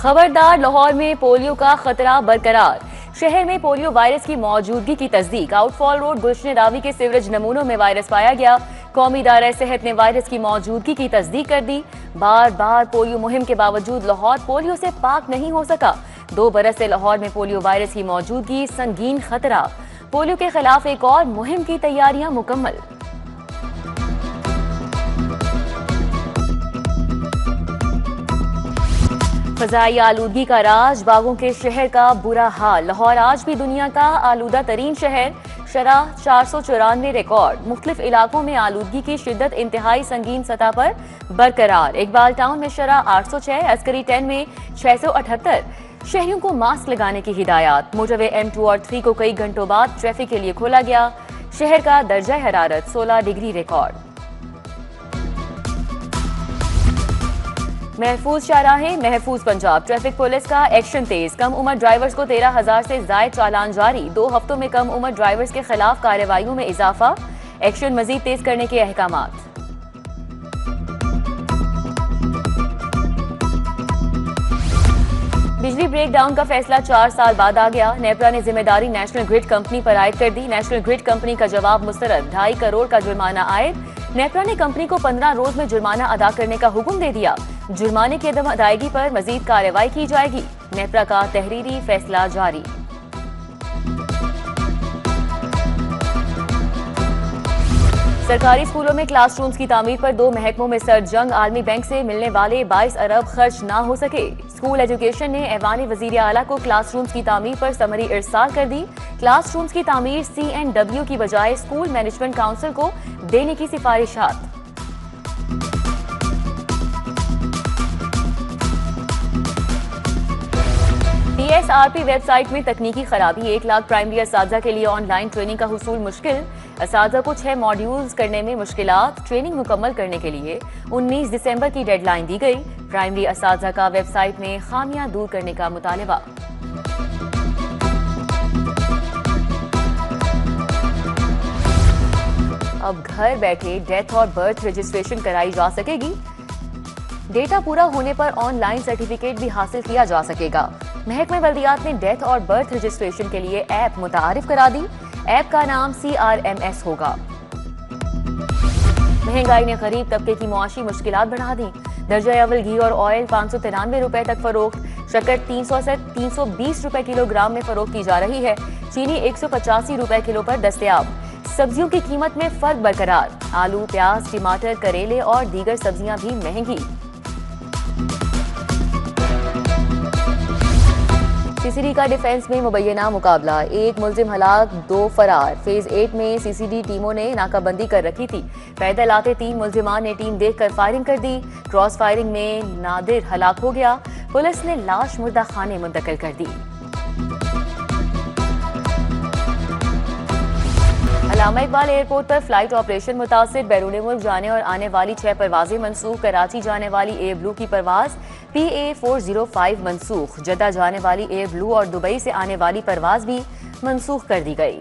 खबरदार, लाहौर में पोलियो का खतरा बरकरार। शहर में पोलियो वायरस की मौजूदगी की तस्दीक। आउटफॉल रोड गुलशन रावी के सीवरेज नमूनों में वायरस पाया गया। कौमी इदारा सेहत ने वायरस की मौजूदगी की तस्दीक कर दी। बार बार पोलियो मुहिम के बावजूद लाहौर पोलियो से पाक नहीं हो सका। 2 बरस से लाहौर में पोलियो वायरस की मौजूदगी संगीन खतरा। पोलियो के खिलाफ एक और मुहिम की तैयारियां मुकम्मल। फजाई आलूदगी का राज, बागों के शहर का बुरा हाल। लाहौर आज भी दुनिया का आलूदा तरीन शहर। शरह 494 रिकॉर्ड। मुख्तलिफ इलाकों में आलूदगी की शिद्दत इंतहाई संगीन सतह पर बरकरार। इकबाल टाउन में शरह 806, अस्करी 10 में 678। शहरियों को मास्क लगाने की हिदायत। मोटरवे M2 और 3 को कई घंटों बाद ट्रैफिक के लिए खोला गया। शहर का दर्जा हरारत 16 डिग्री रिकॉर्ड। महफूज शाहराहें, महफूज पंजाब। ट्रैफिक पुलिस का एक्शन तेज। कम उम्र ड्राइवर्स को 13,000 से जायद चालान जारी। 2 हफ्तों में कम उम्र ड्राइवर्स के खिलाफ कार्रवाइयों में इजाफा। एक्शन मजीद तेज करने के अहकामात। बिजली ब्रेकडाउन का फैसला 4 साल बाद आ गया। नेपरा ने जिम्मेदारी नेशनल ग्रिड कंपनी पर आयद कर दी। नेशनल ग्रिड कंपनी का जवाब मुस्तरद। 2.5 करोड़ का जुर्माना आयद। नेपरा ने कंपनी को 15 रोज में जुर्माना अदा करने का हुक्म दे दिया। जुर्माने की अदम अदायगी पर मजीद कार्रवाई की जाएगी। नेपरा का तहरीरी फैसला जारी। सरकारी स्कूलों में क्लासरूम्स की तामीर पर 2 महकमों में सर जंग। आलमी बैंक से मिलने वाले 22 अरब खर्च ना हो सके। स्कूल एजुकेशन ने ऐवान वजीर आला को क्लासरूम्स की तामीर पर समरी इरसाल कर दी। क्लासरूम्स की तामीर CNW की बजाय स्कूल मैनेजमेंट काउंसिल को देने की सिफारिशात। PSRP वेबसाइट में तकनीकी खराबी। 1 लाख प्राइमरी असातिज़ा के लिए ऑनलाइन ट्रेनिंग का हुसूल मुश्किल। असातिज़ा को 6 मॉड्यूल्स करने में मुश्किलात। ट्रेनिंग मुकम्मल करने के लिए 19 दिसंबर की डेडलाइन दी गई। प्राइमरी असातिज़ा का वेबसाइट में खामियां दूर करने का मुतालबा। अब घर बैठे डेथ और बर्थ रजिस्ट्रेशन कराई जा सकेगी। डेटा पूरा होने पर ऑनलाइन सर्टिफिकेट भी हासिल किया जा सकेगा। महकमा बल्दियात ने डेथ और बर्थ रजिस्ट्रेशन के लिए ऐप मुतारिफ करा दी। ऐप का नाम CRMS होगा। महंगाई ने गरीब तबके की मुआशी मुश्किलात बढ़ा दी। दर्जा अव्वल घी और ऑयल 593 रुपए तक फरोख्त। शक्कर 300 से 320 रुपए किलोग्राम में फरोख्त की जा रही है। चीनी 185 रुपए किलो पर दस्तयाब। सब्जियों की कीमत में फर्क बरकरार। आलू, प्याज, टमाटर, करेले और दीगर सब्जियां भी महंगी। CCD का डिफेंस में मुबैना मुकाबला। 1 मुलजिम हलाक, 2 फरार। फेज 8 में CCD टीमों ने नाकाबंदी कर रखी थी। पैदल आते 3 मुलजिमान ने टीम देखकर फायरिंग कर दी। क्रॉस फायरिंग में नादिर हलाक हो गया। पुलिस ने लाश मुर्दा खाने मुंतकिल कर दी। अल्लामा इकबाल एयरपोर्ट पर फ्लाइट ऑपरेशन मुतासिर। बैरून मुल्क जाने और आने वाली 6 परवाजें मनसूख। कराची जाने वाली एयर ब्लू की परवाज PA405 मनसूख। जद्दा जाने वाली एयर ब्लू और दुबई से आने वाली परवाज भी मनसूख कर दी गई।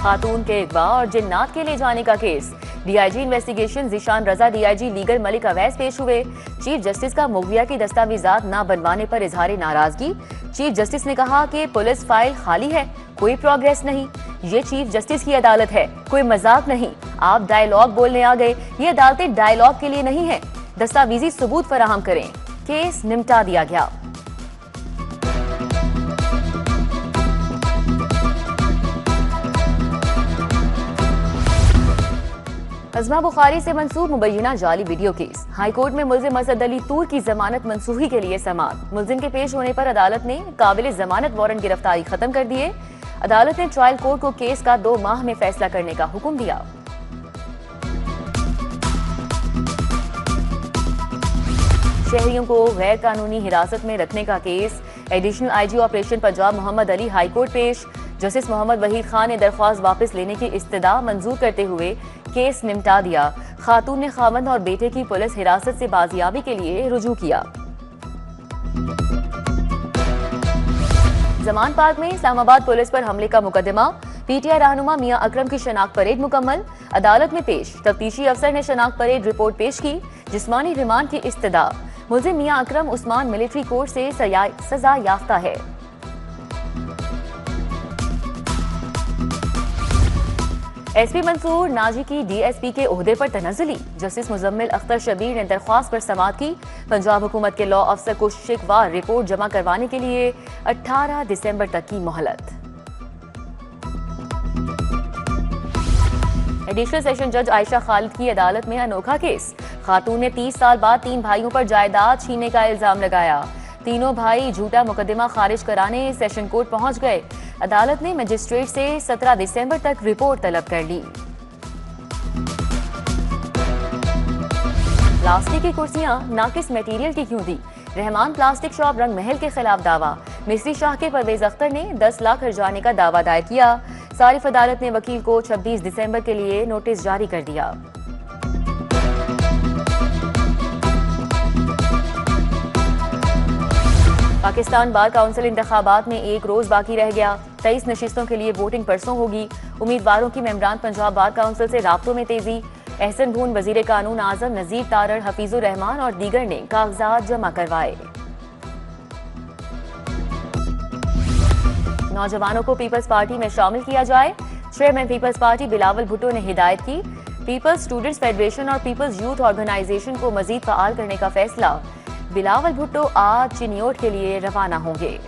खातून के अगवा और जिन्नात के ले जाने का केस। DIG इन्वेस्टिगेशन ज़ीशान रजा, DIG लीगल मलिक अवैस पेश हुए। चीफ जस्टिस का मुगविया की दस्तावेजात न बनवाने पर इजहार नाराजगी। चीफ जस्टिस ने कहा कि पुलिस फाइल खाली है, कोई प्रोग्रेस नहीं। ये चीफ जस्टिस की अदालत है, कोई मजाक नहीं। आप डायलॉग बोलने आ गए। ये अदालतें डायलॉग के लिए नहीं है। दस्तावेजी सबूत फराहम करें। केस निपटा दिया गया। अज़मा बुखारी से मंसूब मुबैना जाली वीडियो केस। हाईकोर्ट में मुल्जिम असद अली तूर की जमानत मंसूखी के लिए समाअत। मुल्जिम के पेश होने पर अदालत ने काबिल जमानत वारंट गिरफ्तारी खत्म कर दिए। अदालत ने ट्रायल कोर्ट को केस का 2 माह में फैसला करने का हुक्म दिया। शहरियों को गैर कानूनी हिरासत में रखने का केस। Additional IG operation Punjab Mohammad Ali high court पेश। जस्टिस मोहम्मद वहीद खान ने दरख्वास्त वापस लेने की इस्तदा मंजूर करते हुए केस निपटा दिया। खातून ने खामद और बेटे की पुलिस हिरासत से बाजियाबी के लिए रुजू किया। जमान पार्क में इस्लामाबाद पुलिस पर हमले का मुकदमा। PTI रहनुमा मियां अकरम की शनाख्त परेड मुकम्मल। अदालत में पेश। तफ्तीशी अफसर ने शनाख्त परेड रिपोर्ट पेश की। जिस्मानी रिमांड की इस्तदा। मुलजिम मियां अकरम उस्मान मिलिट्री कोर्ट से सजा याफ्ता है। एसपी मंसूर नाजी की डीएसपी के ओहदे पर तनज़्ज़ुली। जस्टिस मुजम्मिल अख्तर शबीर ने दरख्वास्त पर समाअत की। पंजाब हुकूमत के लॉ अफसर को शिकवार रिपोर्ट जमा करवाने के लिए 18 दिसंबर तक की मोहलत। एडिशनल सेशन जज आयशा खालिद की अदालत में अनोखा केस। खातून ने 30 साल बाद 3 भाइयों पर जायदाद छीनने का इल्जाम लगाया। तीनों भाई झूठा मुकदमा खारिज कराने सेशन कोर्ट पहुंच गए। अदालत ने मजिस्ट्रेट से 17 दिसंबर तक रिपोर्ट तलब कर ली। प्लास्टिक की कुर्सियां नाकिस मटेरियल की क्यों दी? रहमान प्लास्टिक शॉप रंग महल के खिलाफ दावा। मिस्त्री शाह के परवेज अख्तर ने 10 लाख हर्जाने का दावा दायर किया। सारिफ अदालत ने वकील को 26 दिसंबर के लिए नोटिस जारी कर दिया। पाकिस्तान बार काउंसिल इंतखाबात में एक रोज बाकी रह गया। 23 नशिस्तों के लिए वोटिंग परसों होगी। उम्मीदवारों की मेंबरान पंजाब बार काउंसिल से राब्तों में तेजी। एहसन भून, वजीर कानून आजम नजीर तारड़, हफीजुर रहमान और दीगर ने कागजात जमा करवाए। नौजवानों को पीपल्स पार्टी में शामिल किया जाए। चेयरमैन पीपल्स पार्टी बिलावल भुट्टो ने हिदायत की। पीपल्स स्टूडेंट्स फेडरेशन और पीपल्स यूथ ऑर्गेनाइजेशन को मजीद फाल करने का फैसला। बिलावल भुट्टो आज चिन्योट के लिए रवाना होंगे।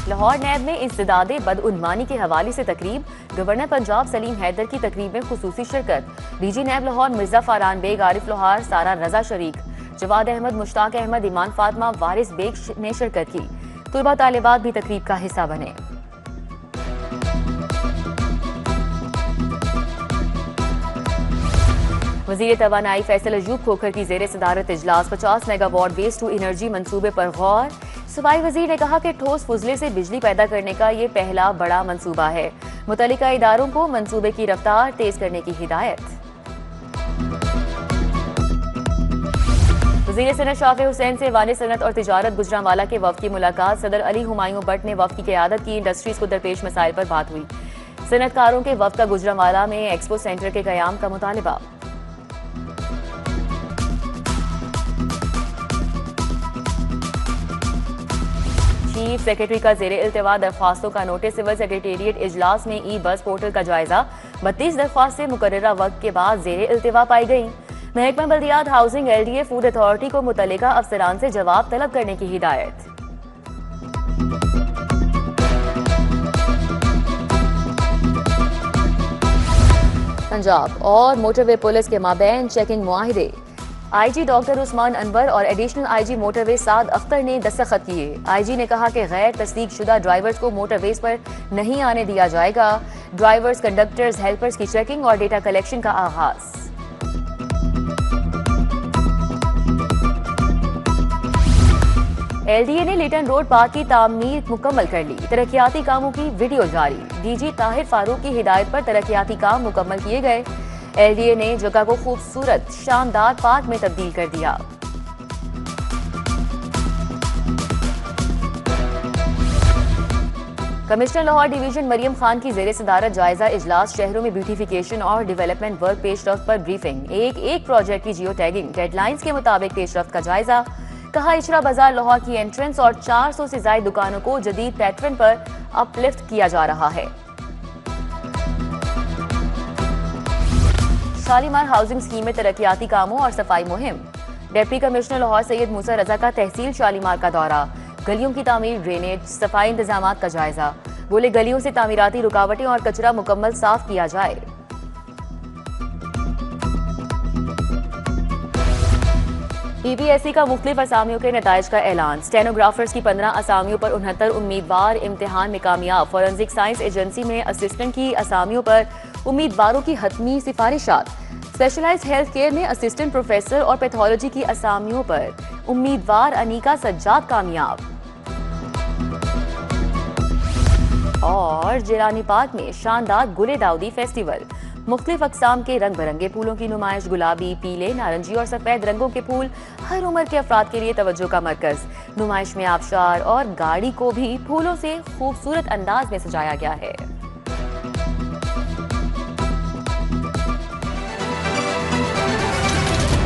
लाहौर नैब में इंसदादे बदउनवानी के हवाले से तकरीब। गवर्नर पंजाब सलीम हैदर की तकरीब में खुसूसी शिरकत। डीजी नैब लाहौर मिर्जा फारान बेग, आरिफ लोहार, सारा रजा शरीक, जवाद अहमद, मुश्ताक अहमद, ईमान फातिमा, वारिस बेग ने शिरकत की। तुलबा तालिबात भी तकरीब का हिस्सा बने। वजीर तवानाई फैसल अयूब खोखर की जेर सदारत इजलास। 50 मेगावाट वेस्ट टू एनर्जी मंसूबे पर गौर। सफाई वजीर ने कहा कि ठोस फुजले से बिजली पैदा करने का ये पहला बड़ा मंसूबा है। मुतल्लिका इदारों को मंसूबे की रफ्तार तेज करने की हिदायत। वजीर सनत शाफे हुसैन से वाने सनत और तिजारत गुजरांवाला के वफ्द की मुलाकात। सदर अली हुमायूं भट्ट ने वफ्द की क़यादत की। इंडस्ट्रीज को दरपेश मसाइल पर बात हुई। सनतकारों के वफ्द का गुजरांवाला में एक्सपो सेंटर के क़याम का मुतालिबा। चीफ सेक्रेटरी का जेर इल्तिवा दरख्वास्तों का नोटिस। सिविल सेक्रेटेरिएट इजलास में ई बस पोर्टल का जायजा। 32 दरख्वास्तें मुकर्ररा वक्त के बाद जेर इल्तिवा पाई गई। महकमा बल्दियात, हाउसिंग, LDA, फूड अथॉरिटी को मुतल्लिका अफसरान से जवाब तलब करने की हिदायत। पंजाब और मोटरवे पुलिस के माबैन चेकिंग मुआहिदे। IG डॉक्टर उस्मान अनवर और additional IG motorway Saad Akhtar ने दस्तखत किए। IG ने कहा कि गैर तस्दीक शुदा ड्राइवर्स को मोटरवेज पर नहीं आने दिया जाएगा। ड्राइवर्स, कंडक्टर्स, हेल्पर्स की चेकिंग और डेटा कलेक्शन का आगाज। LDA ने लिटन रोड पार्क की तामीर मुकम्मल कर ली। तरक्याती कामों की वीडियो जारी। DG ताहिर फारूक की हिदायत पर तरक्याती काम मुकम्मल किए गए। LDA ने जगह को खूबसूरत शानदार पार्क में तब्दील कर दिया। कमिश्नर लाहौर डिवीजन मरियम खान की जेर सदारत जायजा इजलास। शहरों में ब्यूटिफिकेशन और डेवलपमेंट वर्क पेशरफ्त पर ब्रीफिंग। एक प्रोजेक्ट की जियो टैगिंग। डेडलाइंस के मुताबिक पेशरफ्त का जायजा। कहा इचरा बाजार लाहौर की एंट्रेंस और 400 से ज्यादा दुकानों को जदीद पैटर्न पर अपलिफ्ट किया जा रहा है। शालीमार हाउसिंग स्कीम में तरक्याती कामों और सफाई मुहिम। डिप्टी कमिश्नर लाहौर सैयद मूसा रजा का तहसील शालीमार का दौरा। गलियों की तामीर, ड्रेनेज, सफाई इंतजाम का जायजा। बोले गलियों से तामीराती रुकावटें और कचरा मुकम्मल साफ किया जाए। PPSC का मुख्तलिफ असामियों के नताइज का ऐलान। स्टेनोग्राफर्स की 15 असामियों पर 69 उम्मीदवार इम्तिहान में कामयाब। फॉरेंसिक साइंस एजेंसी में असिस्टेंट की असामियों पर उम्मीदवारों की हतमी सिफारिशात। स्पेशलाइज्ड हेल्थ केयर में असिस्टेंट प्रोफेसर और पैथोलॉजी की असामियों पर उम्मीदवार अनीका सज्जाद कामयाब। और जिलानी पार्क में शानदार गुले दाऊदी फेस्टिवल। मुख्तलिफ अकसाम के रंग बिरंगे फूलों की नुमाइश। गुलाबी, पीले, नारंगी और सफेद रंगों के फूल हर उम्र के अफराद के लिए तवज्जो का मरकज। नुमाइश में आबशार और गाड़ी को भी फूलों से खूबसूरत अंदाज में सजाया गया है।